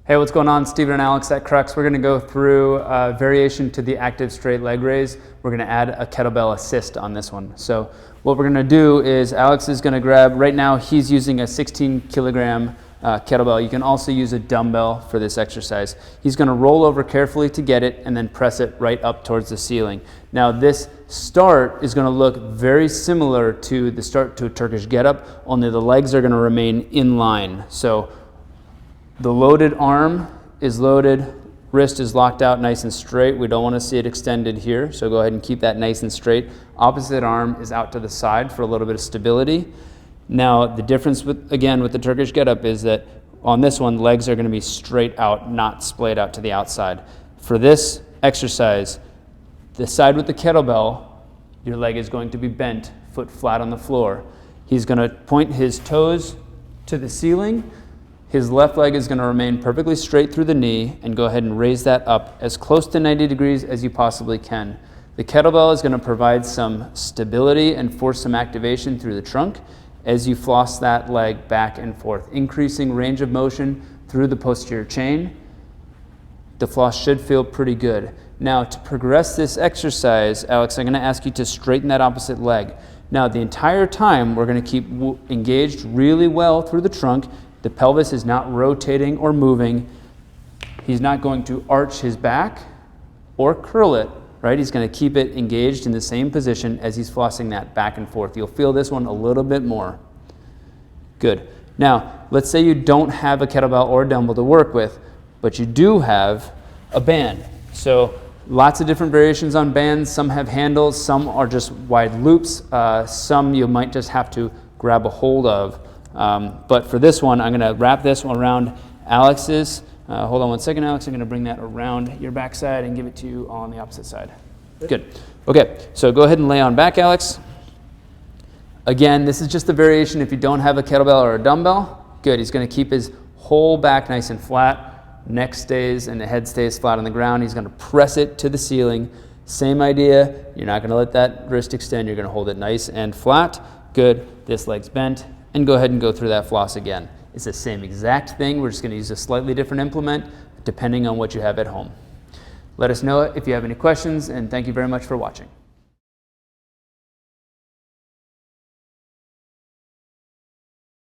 Hey, what's going on? Stephen and Alex at Crux. We're going to go through a variation to the active straight leg raise. We're going to add a kettlebell assist on this one. So what we're going to do is Alex is going to grab, right now he's using a 16 kilogram kettlebell. You can also use a dumbbell for this exercise. He's going to roll over carefully to get it and then press it right up towards the ceiling. Now this start is going to look very similar to the start to a Turkish get-up, only the legs are going to remain in line. So the loaded arm is loaded, wrist is locked out nice and straight. We don't want to see it extended here, so go ahead and keep that nice and straight. Opposite arm is out to the side for a little bit of stability. Now the difference with the Turkish get-up is that on this one, legs are going to be straight out, not splayed out to the outside. For this exercise, the side with the kettlebell, your leg is going to be bent, foot flat on the floor. He's going to point his toes to the ceiling. His left leg is going to remain perfectly straight through the knee, and go ahead and raise that up as close to 90 degrees as you possibly can. The kettlebell is going to provide some stability and force some activation through the trunk as you floss that leg back and forth, increasing range of motion through the posterior chain. The floss should feel pretty good. Now to progress this exercise, Alex, I'm going to ask you to straighten that opposite leg. Now the entire time we're going to keep engaged really well through the trunk. The pelvis is not rotating or moving. He's not going to arch his back or curl it, right? He's going to keep it engaged in the same position as he's flossing that back and forth. You'll feel this one a little bit more. Good. Now, let's say you don't have a kettlebell or a dumbbell to work with, but you do have a band. So lots of different variations on bands. Some have handles, some are just wide loops. Some you might just have to grab a hold of. But for this one, I'm going to wrap this one around Alex's. Hold on one second, Alex. I'm going to bring that around your backside and give it to you on the opposite side. Good. Okay, so go ahead and lay on back, Alex. Again, this is just a variation if you don't have a kettlebell or a dumbbell. Good. He's going to keep his whole back nice and flat. Neck stays and the head stays flat on the ground. He's going to press it to the ceiling. Same idea. You're not going to let that wrist extend. You're going to hold it nice and flat. Good. This leg's bent. And go ahead and go through that floss again. It's the same exact thing. We're just going to use a slightly different implement depending on what you have at home. Let us know if you have any questions, and thank you very much for watching.